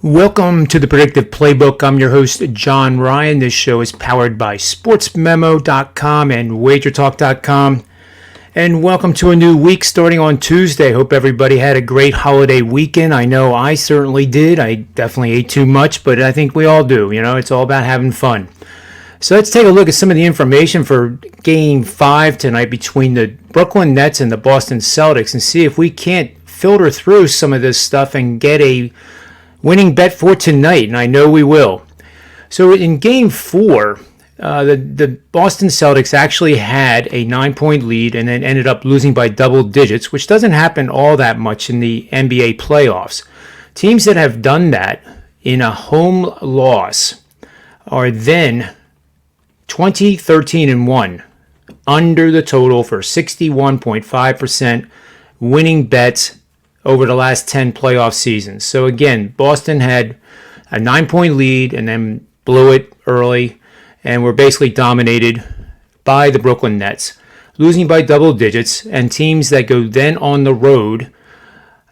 Welcome to the Predictive Playbook. I'm your host, John Ryan. This show is powered by sportsmemo.com and wagertalk.com. And welcome to a new week starting on Tuesday. Hope everybody had a great holiday weekend. I know I certainly did. I definitely ate too much, but I think we all do. You know, it's all about having fun. So let's take a look at some of the information for Game 5 tonight between the Brooklyn Nets and the Boston Celtics and see if we can't filter through some of this stuff and get a winning bet for tonight, and I know we will. So in Game 4, the Boston Celtics actually had a 9-point lead and then ended up losing by double digits, which doesn't happen all that much in the NBA playoffs. Teams that have done that in a home loss are then 20-13-1 under the total for 61.5% winning bets over the last 10 playoff seasons. So again, Boston had a 9-point lead and then blew it early and were basically dominated by the Brooklyn Nets, losing by double digits. And teams that go then on the road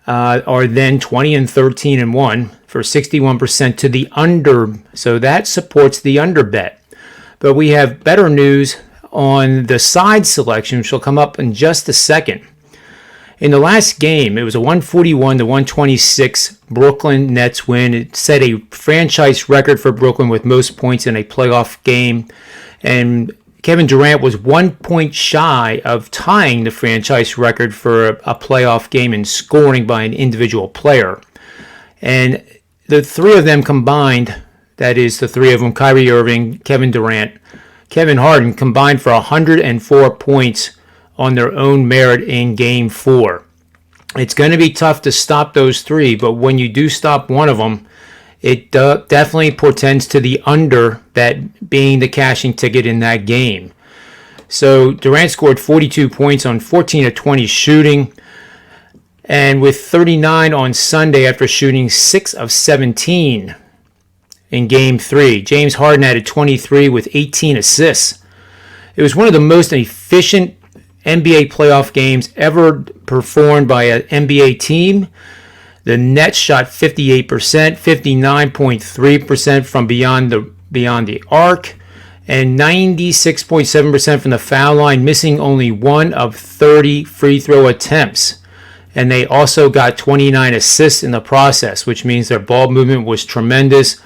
are then 20-13-1 for 61% to the under. So that supports the under bet. But we have better news on the side selection, which will come up in just a second. In the last game, it was a 141-126 Brooklyn Nets win. It set a franchise record for Brooklyn with most points in a playoff game. And Kevin Durant was 1 point shy of tying the franchise record for a playoff game in scoring by an individual player. And the three of them combined, that is the three of them, Kyrie Irving, Kevin Durant, Kevin Harden, combined for 104 points on their own merit in Game 4. It's going to be tough to stop those three, but when you do stop one of them, it definitely portends to the under bet being the cashing ticket in that game. So Durant scored 42 points on 14 of 20 shooting, and with 39 on Sunday after shooting 6 of 17 in Game 3. James Harden added 23 with 18 assists. It was one of the most efficient NBA playoff games ever performed by an NBA team. The Nets shot 58%, 59.3% from beyond the arc, and 96.7% from the foul line, missing only 1 of 30 free throw attempts. And they also got 29 assists in the process, which means their ball movement was tremendous.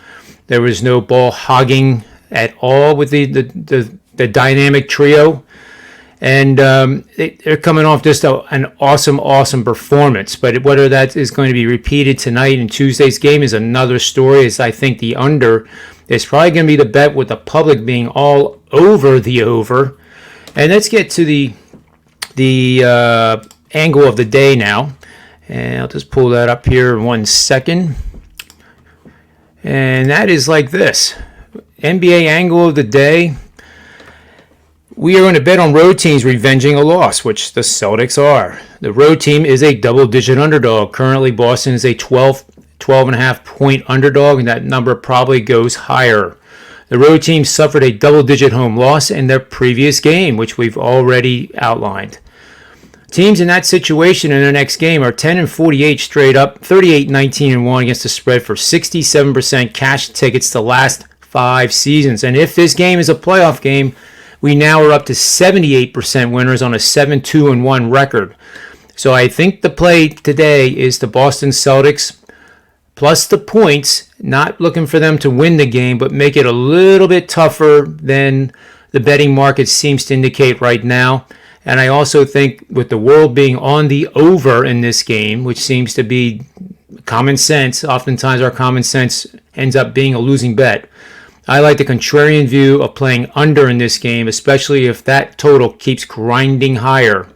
There was no ball hogging at all with the dynamic trio. And they're coming off just an awesome performance. But whether that is going to be repeated tonight in Tuesday's game is another story, as I think the under is probably going to be the bet with the public being all over the over. And let's get to the angle of the day now. And I'll just pull that up here in 1 second. And that is like this. NBA angle of the day. We are going to bet on road teams revenging a loss, which the Celtics are. The road team is a double-digit underdog. Currently, Boston is a 12.5 point underdog, and that number probably goes higher. The road team suffered a double-digit home loss in their previous game, which we've already outlined. Teams in that situation in their next game are 10-48 straight up, 38-19-1 against the spread for 67% cash tickets the last 5 seasons. And if this game is a playoff game, we now are up to 78% winners on a 7-2-1 record. So I think the play today is the Boston Celtics plus the points, not looking for them to win the game, but make it a little bit tougher than the betting market seems to indicate right now. And I also think with the world being on the over in this game, which seems to be common sense, oftentimes our common sense ends up being a losing bet. I like the contrarian view of playing under in this game, especially if that total keeps grinding higher.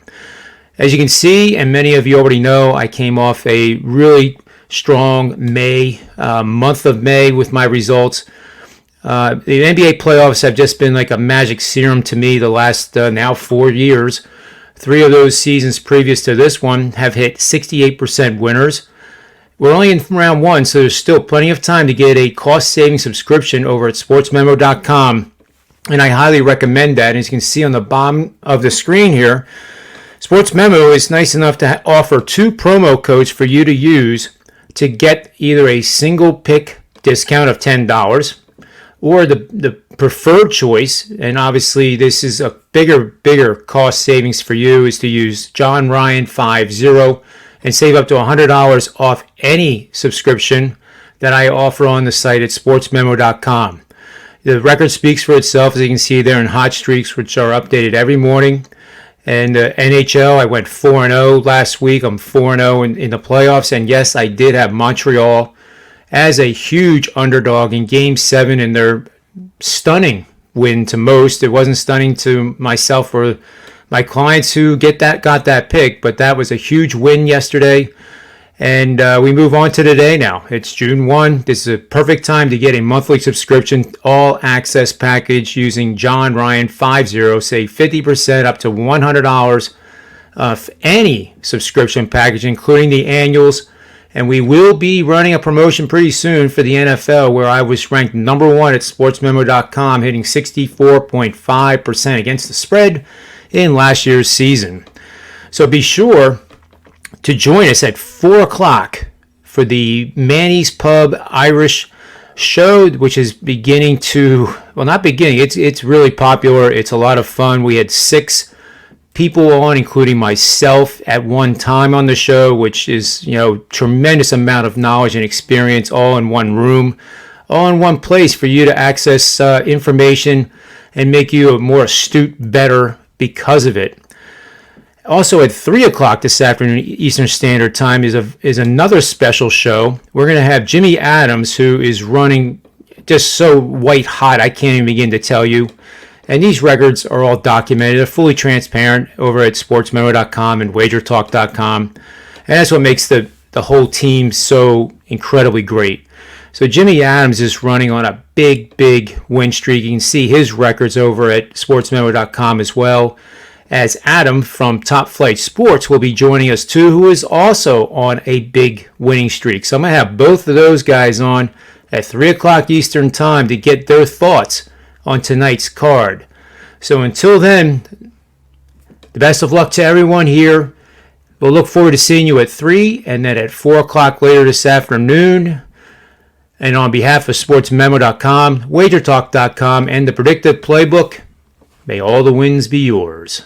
As you can see, and many of you already know, I came off a really strong month of May with my results. The NBA playoffs have just been like a magic serum to me the last now 4 years. 3 of those seasons previous to this one have hit 68% winners. We're only in round 1, so there's still plenty of time to get a cost-saving subscription over at sportsmemo.com, and I highly recommend that. As you can see on the bottom of the screen here, Sports Memo is nice enough to offer 2 promo codes for you to use to get either a single pick discount of $10 or the preferred choice, and obviously this is a bigger cost savings for you, is to use John Ryan 50 and save up to $100 off any subscription that I offer on the site at sportsmemo.com. The record speaks for itself, as you can see there in hot streaks, which are updated every morning. And NHL, I went 4-0 last week. I'm 4-0 in the playoffs. And yes, I did have Montreal as a huge underdog in Game 7 in their stunning win to most. It wasn't stunning to myself or my clients who got that pick, but that was a huge win yesterday. And we move on to today now. It's June 1. This is a perfect time to get a monthly subscription all-access package using John Ryan 50. Save 50% up to $100 off any subscription package, including the annuals. And we will be running a promotion pretty soon for the NFL, where I was ranked number 1 at sportsmemo.com, hitting 64.5% against the spread in last year's season. So be sure to join us at 4 o'clock for the Manny's Pub Irish show, which is beginning to, well, not beginning, it's really popular. It's a lot of fun. We had 6 people on, including myself at one time on the show, which is, tremendous amount of knowledge and experience all in one room, all in one place for you to access information and make you a more astute bettor because of it. Also at 3 o'clock this afternoon Eastern Standard Time is another special show. We're going to have Jimmy Adams, who is running just so white hot I can't even begin to tell you. And these records are all documented. They're fully transparent over at sportsmemo.com and wagertalk.com. And that's what makes the whole team so incredibly great. So Jimmy Adams is running on a big win streak. You can see his records over at sportsmemo.com as well, as Adam from Top Flight Sports will be joining us too, who is also on a big winning streak. So I'm going to have both of those guys on at 3 o'clock Eastern Time to get their thoughts on tonight's card. So until then, the best of luck to everyone here. We'll look forward to seeing you at 3 and then at 4 o'clock later this afternoon. And on behalf of sportsmemo.com, wagertalk.com, and the Predictive Playbook, may all the wins be yours.